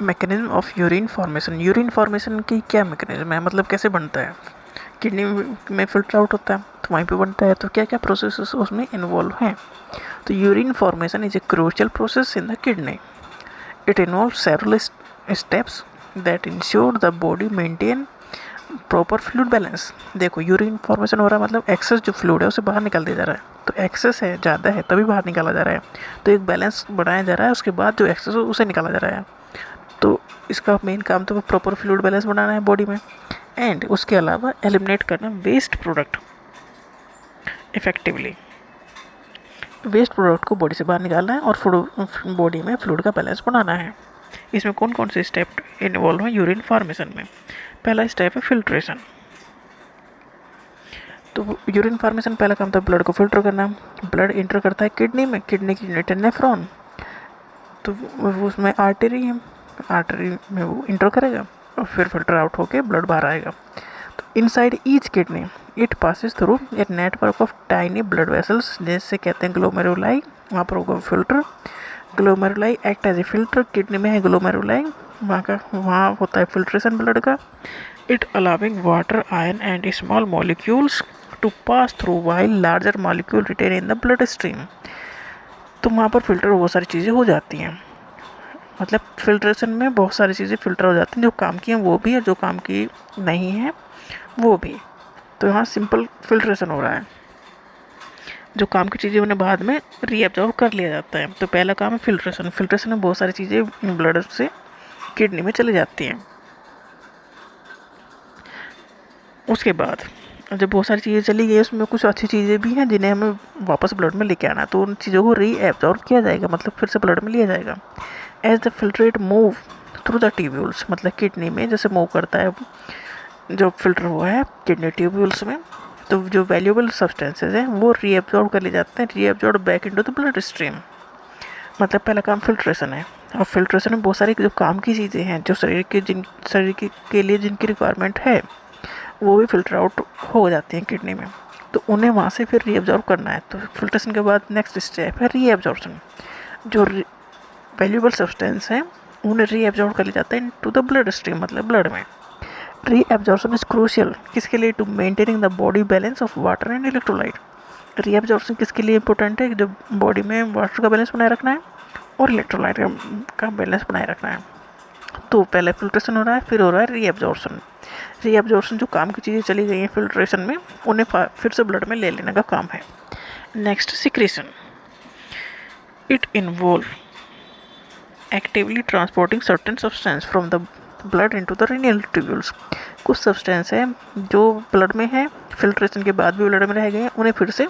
Mechanism of urine formation. Urine formation की क्या mechanism है, मतलब कैसे बनता है। किडनी में फिल्टर आउट होता है तो वहीं पे बनता है, तो क्या क्या प्रोसेस उसमें इन्वॉल्व हैं। तो urine formation is a crucial process in the kidney. It involve several steps that ensure the body maintain proper fluid balance. देखो यूरिन फॉर्मेशन हो रहा है मतलब एक्सेस जो फ्लूइड है उसे बाहर निकाल दिया जा रहा है, तो एक्सेस है ज़्यादा है तभी बाहर निकाला जा रहा है, तो एक बैलेंस बनाया जा रहा है, उसके बाद जो एक्सेस हो उसे निकाला जा रहा है। तो इसका मेन काम तो प्रॉपर फ्लूइड बैलेंस बनाना है बॉडी में, एंड उसके अलावा एलिमिनेट करना waste product effectively. Waste product को बॉडी से बाहर निकालना है और बॉडी में फ्लूइड का बैलेंस बनाना है। इसमें कौन कौन से स्टेप इन्वॉल्व हैं यूरिन फॉर्मेशन में। पहला स्टेप है फिल्ट्रेशन। तो यूरिन फॉर्मेशन पहला काम था ब्लड को फिल्टर करना। ब्लड इंटर करता है किडनी में, किडनी की यूनिट है नेफ्रॉन, तो वो उसमें आर्टरी है, आर्टरी में वो इंटर करेगा और फिर फिल्टर आउट होके ब्लड बाहर आएगा। तो inside each kidney it passes through a network of tiny blood vessels, जैसे कहते हैं ग्लोमेरुलाई, वहाँ पर होगा filter. Glomeruli act as a filter, kidney में है ग्लोमेरुलाई, वहाँ होता है फिल्ट्रेशन ब्लड का। It allowing water, iron and small molecules to pass through while larger molecule retain in the blood stream. तो वहाँ पर फिल्टर बहुत सारी चीज़ें हो जाती हैं, मतलब फिल्ट्रेशन में बहुत सारी चीज़ें फिल्टर हो जाती हैं, जो काम की हैं वो भी है, जो काम की नहीं है वो भी। तो यहाँ सिंपल फिल्ट्रेशन हो रहा है, जो काम की चीज़ें उन्हें बाद में रीअब्जॉर्ब कर लिया जाता है। तो पहला काम है फिल्ट्रेशन। फिल्ट्रेशन में बहुत सारी चीज़ें ब्लड से किडनी में चली जाती हैं। उसके बाद जब बहुत सारी चीज़ें चली गई, उसमें कुछ अच्छी चीज़ें भी हैं जिन्हें हमें वापस ब्लड में लेके आना है, तो उन चीज़ों को रीअब्जॉर्ब किया जाएगा, मतलब फिर से ब्लड में लिया जाएगा। As the filtrate move through the tubules, मतलब किडनी में जैसे मूव करता है जो फिल्टर हुआ है किडनी ट्यूब्यूल्स में, तो जो वैल्यूएबल सब्सटेंसेज हैं वो रीअब्जॉर्ब कर ले जाते हैं, reabsorb back into the blood stream. मतलब पहला काम फिल्ट्रेशन है, और फिल्ट्रेशन में बहुत सारी जो काम की चीज़ें हैं, जो शरीर के लिए जिनकी रिक्वायरमेंट है वो भी फिल्टर आउट हो जाती हैं किडनी में, तो उन्हें वहाँ से फिर रीअब्जॉर्ब करना है। तो फिल्ट्रेशन के बाद नेक्स्ट स्टेप है रीअब्जॉर्प्शन। जो वैल्यूएबल सब्सटेंस है उन्हें रीअब्जॉर्ब कर लिया जाता है इनटू द ब्लड स्ट्रीम, मतलब ब्लड में। रीअब्जॉर्प्शन इज क्रूशियल किसके लिए, to maintaining the body balance of water and electrolyte. Reabsorption किसके लिए इंपॉर्टेंट है, जो बॉडी में वाटर का बैलेंस बनाए रखना है और इलेक्ट्रोलाइट का बैलेंस बनाए रखना है। तो पहले फिल्ट्रेशन हो रहा है, फिर हो रहा है रीअब्जॉर्प्शन। रीअब्जॉर्प्शन जो काम की चीज़ें चली गई हैं फिल्ट्रेशन में उन्हें फिर से ब्लड में ले लेने का काम है। Next secretion. It involve actively transporting certain substance from the blood into the renal tubules. कुछ सब्सटेंस है जो ब्लड में है, फिल्ट्रेशन के बाद भी ब्लड में रह गए हैं, उन्हें फिर से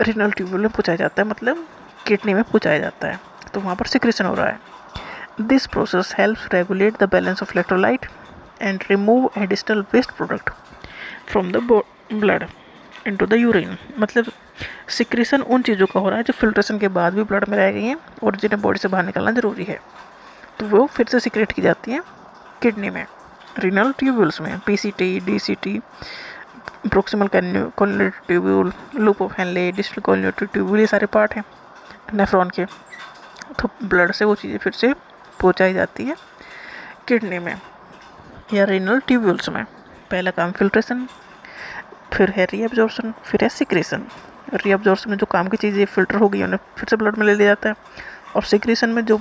रीनल ट्यूब्यूल में पहुँचाया जाता है, मतलब किडनी में पहुँचाया जाता है, तो वहाँ पर सिक्रीशन हो रहा है। This process helps regulate the balance of electrolyte and remove additional waste product from the blood into the urine। मतलब सिक्रीशन उन चीज़ों का हो रहा है जो फिल्ट्रेशन के बाद भी ब्लड में रह गई हैं और जिन्हें बॉडी से बाहर निकालना ज़रूरी है, तो वो फिर से सिक्रेट की जाती हैं किडनी में, रीनल ट्यूब्यूल्स में, PCT, DCT, proximal कोलिनेटरी tubule, loop of Henle, distal कोलिनेटरी tubule, ये सारे पार्ट हैं नेफ्रॉन के। तो ब्लड से वो चीज़ें फिर से पहुँचाई जाती है किडनी में या रीनल ट्यूब्यूल्स में। पहला काम फिल्ट्रेशन, फिर है रीअब्जॉर्प्शन, फिर है सिक्रीशन। रीअब्जॉर्प्शन में जो काम की चीज़ें फिल्टर हो गई उन्हें फिर से ब्लड में ले लिया जाता है, और सिक्रीशन में जो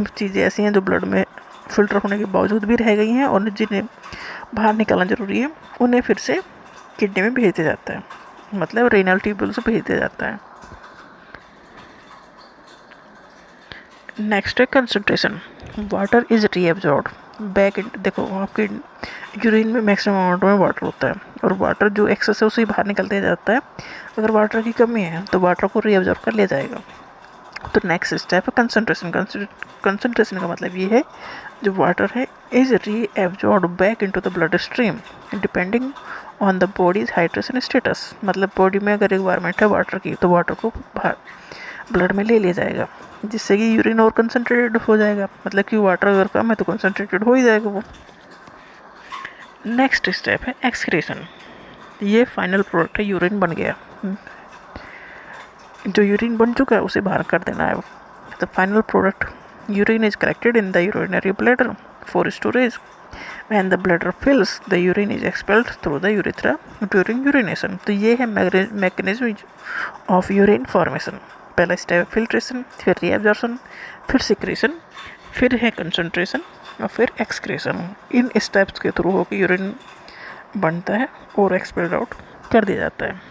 चीज़ें ऐसी हैं जो ब्लड में फिल्टर होने के बावजूद भी रह गई हैं और जिन्हें बाहर निकालना ज़रूरी है उन्हें फिर से किडनी में भेज दिया जाता है, मतलब रीनल ट्यूब्यूल से भेज दिया जाता है। नेक्स्ट है concentration. Water is reabsorb back in, देखो आपके यूरिन में मैक्सिमम अमाउंट में वाटर होता है और वाटर जो एक्सेस है उसे बाहर निकल दिया जाता है। अगर वाटर की कमी है तो वाटर को रीअब्जॉर्ब कर लिया जाएगा। तो नेक्स्ट स्टेप है कंसंट्रेशन। कंसंट्रेशन का मतलब ये है जो वाटर है is reabsorb back into the blood stream depending on the bodies hydration status. मतलब बॉडी में अगर रिक्वायरमेंट है वाटर की तो वाटर को बाहर ब्लड में ले लिया जाएगा, जिससे कि यूरिन और कंसनट्रेटेड हो जाएगा, मतलब कि वाटर अगर कम है तो कंसनट्रेटेड हो ही जाएगा वो। नेक्स्ट स्टेप है एक्सक्रीशन। ये फाइनल प्रोडक्ट है, यूरिन बन गया, जो यूरिन बन चुका है उसे बाहर कर देना है। तो final product Urine is collected in the urinary bladder for storage. When the bladder fills, the urine is expelled through the urethra during urination. तो ये है मैकेनिज्म ऑफ यूरिन फॉर्मेशन। पहला स्टेप फिल्ट्रेशन, फिर रीएब्जॉर्प्शन, फिर secretion, फिर है concentration और फिर एक्सक्रेशन। इन स्टेप्स के थ्रू होकर यूरिन बनता है और एक्सपेल्ड आउट कर दिया जाता है।